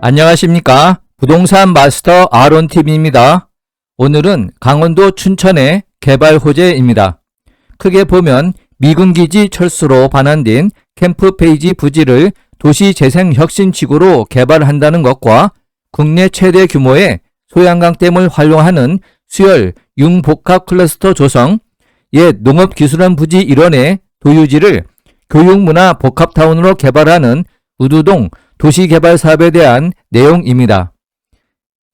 안녕하십니까. 부동산 마스터 아론TV입니다. 오늘은 강원도 춘천의 개발 호재입니다. 크게 보면 미군기지 철수로 반환된 캠프페이지 부지를 도시재생혁신지구로 개발한다는 것과 국내 최대 규모의 소양강댐을 활용하는 수열 융복합 클러스터 조성, 옛 농업기술원 부지 일원의 도유지를 교육문화 복합타운으로 개발하는 우두동 도시개발 사업에 대한 내용입니다.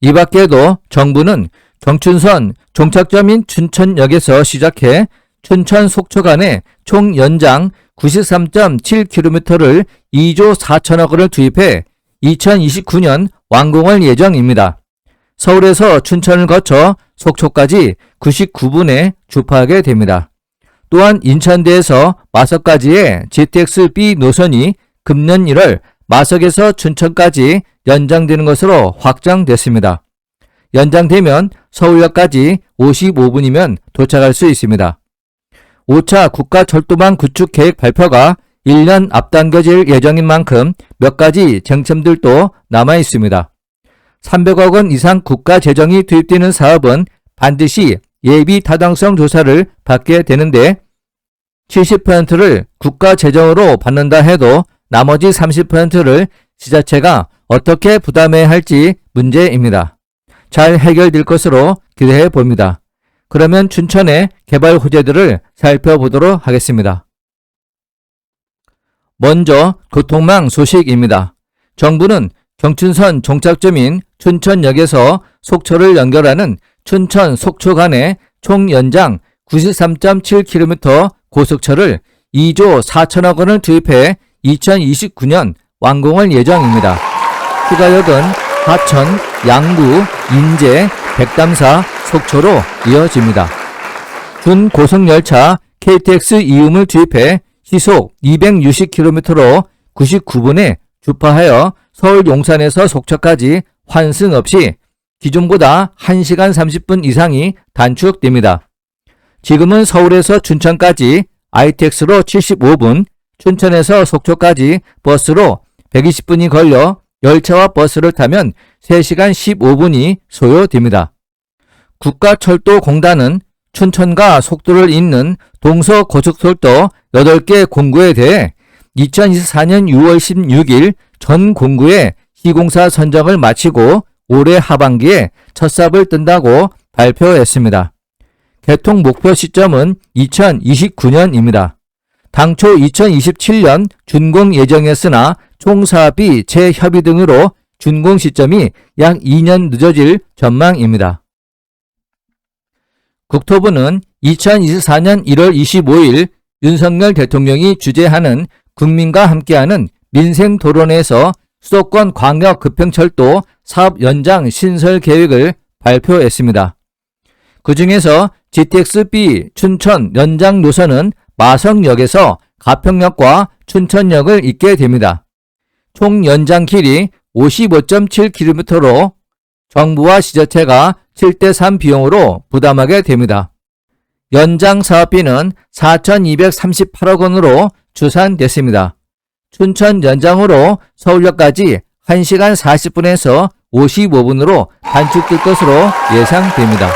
이 밖에도 정부는 경춘선 종착점인 춘천역에서 시작해 춘천 속초 간의 총 연장 93.7km를 2조 4천억 원을 투입해 2029년 완공할 예정입니다. 서울에서 춘천을 거쳐 속초까지 99분에 주파하게 됩니다. 또한 인천대에서 마석까지의 GTX-B 노선이 금년 1월 마석에서 춘천까지 연장되는 것으로 확정됐습니다. 연장되면 서울역까지 55분이면 도착할 수 있습니다. 5차 국가철도망 구축 계획 발표가 1년 앞당겨질 예정인 만큼 몇 가지 쟁점들도 남아 있습니다. 300억 원 이상 국가 재정이 투입되는 사업은 반드시 예비 타당성 조사를 받게 되는데 70%를 국가 재정으로 받는다 해도 나머지 30%를 지자체가 어떻게 부담해야 할지 문제입니다. 잘 해결될 것으로 기대해 봅니다. 그러면 춘천의 개발 호재들을 살펴보도록 하겠습니다. 먼저 교통망 소식입니다. 정부는 경춘선 종착점인 춘천역에서 속초를 연결하는 춘천 속초 간의 총 연장 93.7km 고속철을 2조 4천억 원을 투입해 2029년 완공할 예정입니다. 추가역은 하천, 양구, 인제, 백담사, 속초로 이어집니다. 준고속열차 KTX 이음을 투입해 시속 260km로 99분에 주파하여 서울 용산에서 속초까지 환승 없이 기존보다 1시간 30분 이상이 단축됩니다. 지금은 서울에서 춘천까지 ITX로 75분, 춘천에서 속초까지 버스로 120분이 걸려 열차와 버스를 타면 3시간 15분이 소요됩니다. 국가철도공단은 춘천과 속도를 잇는 동서고속철도 8개 공구에 대해 2024년 6월 16일 전 공구의 시공사 선정을 마치고 올해 하반기에 첫 삽을 뜬다고 발표했습니다. 개통 목표 시점은 2029년입니다. 당초 2027년 준공 예정이었으나 총사업비 재협의 등으로 준공 시점이 약 2년 늦어질 전망입니다. 국토부는 2024년 1월 25일 윤석열 대통령이 주재하는 국민과 함께하는 민생토론회에서 수도권 광역급행철도 사업 연장 신설 계획을 발표했습니다. 그 중에서 GTX-B 춘천 연장 노선은 마석역에서 가평역과 춘천역을 잇게 됩니다. 총 연장 길이 55.7km로 정부와 지자체가 7대3 비용으로 부담하게 됩니다. 연장 사업비는 4,238억 원으로 추산됐습니다. 춘천 연장으로 서울역까지 1시간 40분에서 55분으로 단축될 것으로 예상됩니다.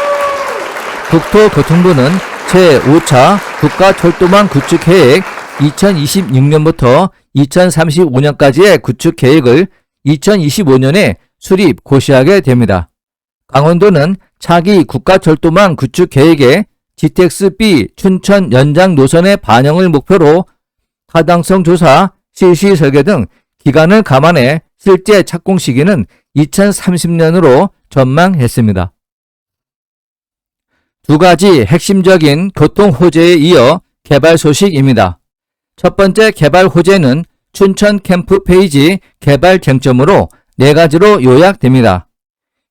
국토교통부는 제5차 국가철도망 구축 계획 2026년부터 2035년까지의 구축 계획을 2025년에 수립 고시하게 됩니다. 강원도는 차기 국가철도망 구축 계획에 GTX-B 춘천 연장 노선의 반영을 목표로 타당성 조사, 실시 설계 등 기간을 감안해 실제 착공 시기는 2030년으로 전망했습니다. 두 가지 핵심적인 교통 호재에 이어 개발 소식입니다. 첫 번째 개발 호재는 춘천 캠프페이지 개발 쟁점으로 4가지로 요약됩니다.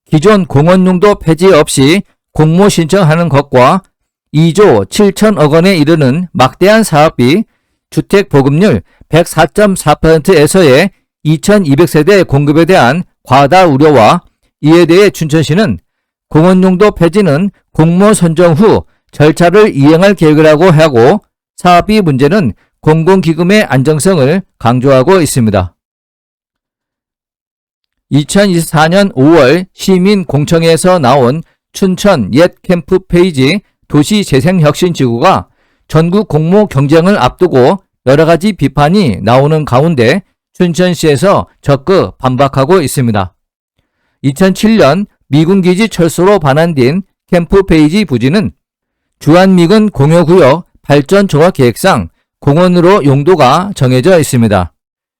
기존 공원용도 폐지 없이 공모 신청하는 것과 2조 7천억 원에 이르는 막대한 사업비, 주택 보급률 104.4%에서의 2200세대 공급에 대한 과다 우려와 이에 대해 춘천시는 공원용도 폐지는 공모 선정 후 절차를 이행할 계획이라고 하고 사업비 문제는 공공기금의 안정성을 강조하고 있습니다. 2024년 5월 시민공청회에서 나온 춘천 옛 캠프 페이지 도시재생혁신지구가 전국 공모 경쟁을 앞두고 여러가지 비판이 나오는 가운데 춘천시에서 적극 반박하고 있습니다. 2007년 미군기지 철수로 반환된 캠프 페이지 부지는 주한미군 공여구역 발전종합계획상 공원으로 용도가 정해져 있습니다.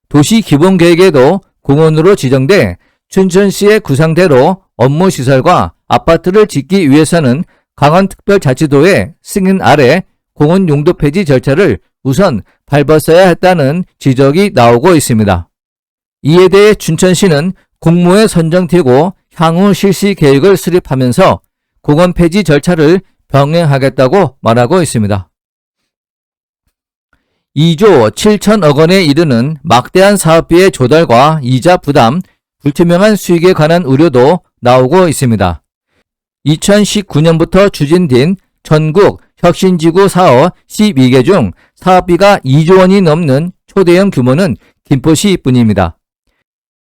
도시기본계획에도 공원으로 지정돼 춘천시의 구상대로 업무시설과 아파트를 짓기 위해서는 강원특별자치도의 승인 아래 공원 용도 폐지 절차를 우선 밟았어야 했다는 지적이 나오고 있습니다. 이에 대해 춘천시는 공모에 선정되고 향후 실시 계획을 수립하면서 공원 폐지 절차를 병행하겠다고 말하고 있습니다. 2조 7천억 원에 이르는 막대한 사업비의 조달과 이자 부담, 불투명한 수익에 관한 우려도 나오고 있습니다. 2019년부터 추진된 전국 혁신지구 사업 12개 중 사업비가 2조 원이 넘는 초대형 규모는 김포시뿐입니다.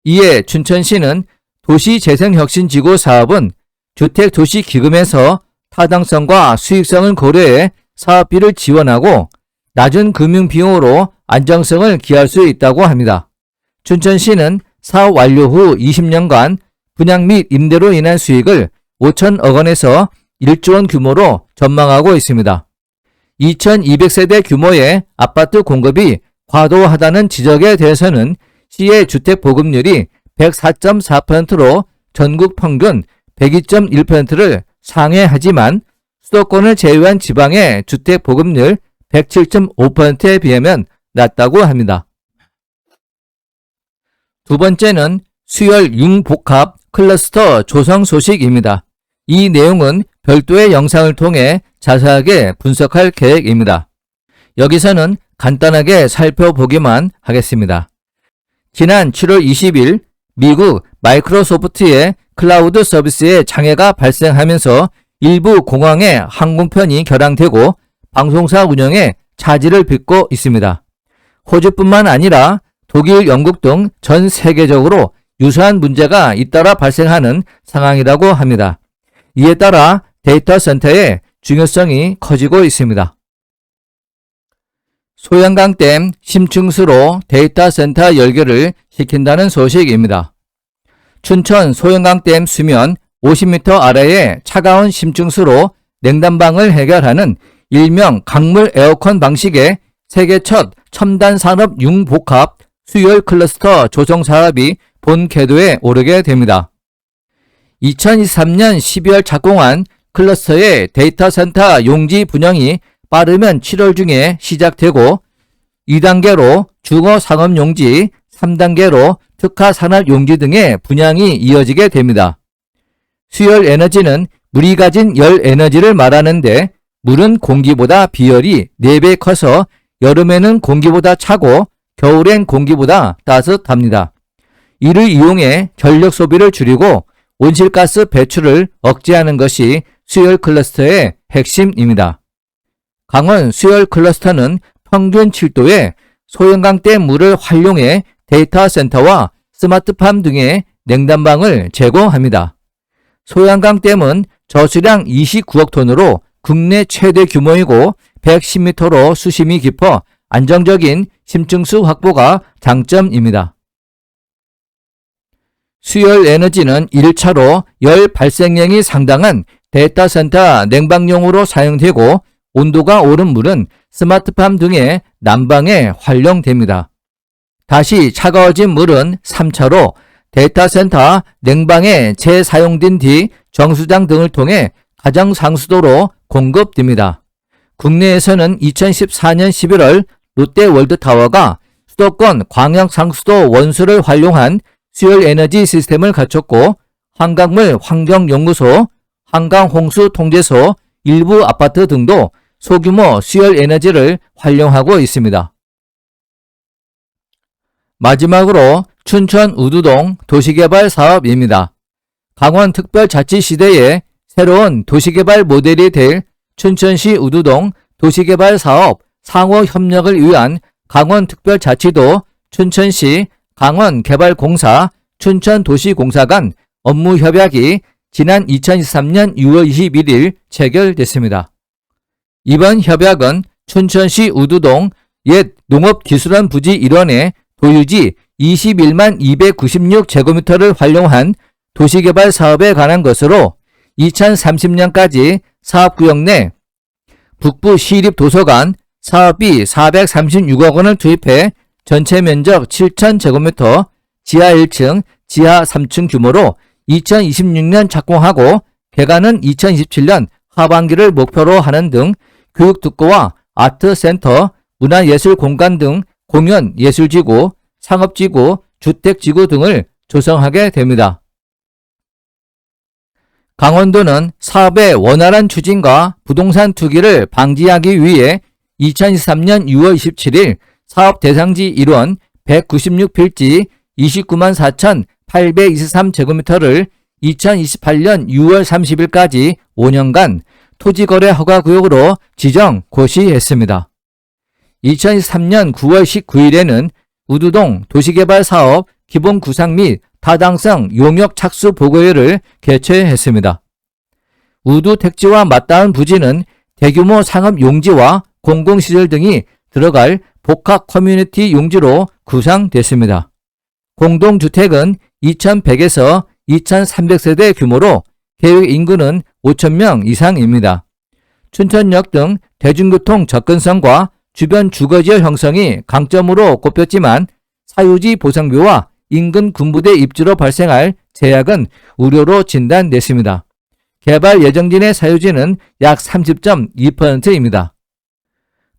이에 춘천시는 도시재생혁신지구 사업은 주택도시기금에서 타당성과 수익성을 고려해 사업비를 지원하고 낮은 금융비용으로 안정성을 기할 수 있다고 합니다. 춘천시는 사업 완료 후 20년간 분양 및 임대로 인한 수익을 5천억 원에서 1조 원 규모로 전망하고 있습니다. 2200세대 규모의 아파트 공급이 과도하다는 지적에 대해서는 시의 주택 보급률이 104.4%로 전국 평균 102.1%를 상회하지만 수도권을 제외한 지방의 주택 보급률 107.5%에 비하면 낮다고 합니다. 두 번째는 수열 융복합 클러스터 조성 소식입니다. 이 내용은 별도의 영상을 통해 자세하게 분석할 계획입니다. 여기서는 간단하게 살펴보기만 하겠습니다. 지난 7월 20일 미국 마이크로소프트의 클라우드 서비스에 장애가 발생하면서 일부 공항의 항공편이 결항되고 방송사 운영에 차질을 빚고 있습니다. 호주뿐만 아니라 독일, 영국 등 전 세계적으로 유사한 문제가 잇따라 발생하는 상황이라고 합니다. 이에 따라 데이터 센터의 중요성이 커지고 있습니다. 소양강댐 심층수로 데이터 센터 열개를 시킨다는 소식입니다. 춘천 소양강댐 수면 50m 아래의 차가운 심층수로 냉난방을 해결하는 일명 강물 에어컨 방식의 세계 첫 첨단 산업 융복합 수열 클러스터 조성 사업이 본 궤도에 오르게 됩니다. 2023년 12월 착공한 클러스터의 데이터 센터 용지 분양이 빠르면 7월 중에 시작되고 2단계로 주거 상업 용지, 3단계로 특화 산업 용지 등의 분양이 이어지게 됩니다. 수열 에너지는 물이 가진 열 에너지를 말하는데 물은 공기보다 비열이 4배 커서 여름에는 공기보다 차고 겨울엔 공기보다 따뜻합니다. 이를 이용해 전력 소비를 줄이고 온실가스 배출을 억제하는 것이 수열 클러스터의 핵심입니다. 강원 수열 클러스터는 평균 7도의 소양강댐 물을 활용해 데이터 센터와 스마트팜 등의 냉난방을 제공합니다. 소양강댐은 저수량 29억 톤으로 국내 최대 규모이고 110m로 수심이 깊어 안정적인 심층수 확보가 장점입니다. 수열 에너지는 1차로 열 발생량이 상당한 데이터 센터 냉방용으로 사용되고 온도가 오른 물은 스마트팜 등의 난방에 활용됩니다. 다시 차가워진 물은 3차로 데이터 센터 냉방에 재사용된 뒤 정수장 등을 통해 가장 상수도로 공급됩니다. 국내에서는 2014년 11월 롯데월드타워가 수도권 광역상수도 원수를 활용한 수열에너지 시스템을 갖췄고 한강물 환경연구소, 한강홍수통제소, 일부 아파트 등도 소규모 수열에너지를 활용하고 있습니다. 마지막으로 춘천 우두동 도시개발 사업입니다. 강원특별자치시대의 새로운 도시개발 모델이 될 춘천시 우두동 도시개발 사업 상호 협력을 위한 강원특별자치도 춘천시 강원개발공사 춘천도시공사 간 업무협약이 지난 2023년 6월 21일 체결됐습니다. 이번 협약은 춘천시 우두동 옛 농업기술원 부지 일원의 도유지 21만 296제곱미터를 활용한 도시개발 사업에 관한 것으로 2030년까지 사업구역 내 북부 시립도서관 사업비 436억 원을 투입해 전체 면적 7,000제곱미터, 지하 1층, 지하 3층 규모로 2026년 착공하고 개관은 2027년 하반기를 목표로 하는 등 교육특구와 아트센터, 문화예술공간 등 공연, 예술지구, 상업지구, 주택지구 등을 조성하게 됩니다. 강원도는 사업의 원활한 추진과 부동산 투기를 방지하기 위해 2023년 6월 27일 사업 대상지 1원 196필지 29만 4,823제곱미터를 2028년 6월 30일까지 5년간 토지거래 허가구역으로 지정 고시했습니다. 2023년 9월 19일에는 우두동 도시개발사업 기본구상 및 타당성 용역 착수 보고회를 개최했습니다. 우두 택지와 맞닿은 부지는 대규모 상업 용지와 공공시설 등이 들어갈 복합 커뮤니티 용지로 구상됐습니다. 공동주택은 2,100에서 2,300세대 규모로 계획 인구는 5,000명 이상입니다. 춘천역 등 대중교통 접근성과 주변 주거지역 형성이 강점으로 꼽혔지만 사유지 보상료와 인근 군부대 입주로 발생할 제약은 우려로 진단됐습니다. 개발 예정지의 사유지는 약 30.2%입니다.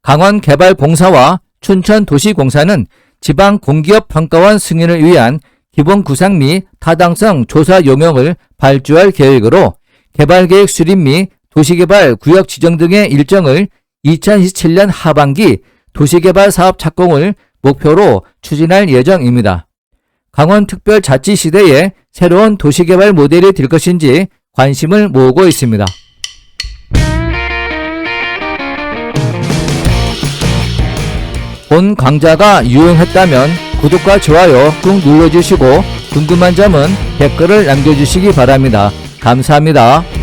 강원개발공사와 춘천도시공사는 지방공기업평가원 승인을 위한 기본구상 및 타당성 조사 용역을 발주할 계획으로 개발계획 수립 및 도시개발 구역 지정 등의 일정을 2027년 하반기 도시개발 사업 착공을 목표로 추진할 예정입니다. 강원특별자치시대의 새로운 도시개발 모델이 될 것인지 관심을 모으고 있습니다. 본 강좌가 유용했다면 구독과 좋아요 꾹 눌러주시고 궁금한 점은 댓글을 남겨주시기 바랍니다. 감사합니다.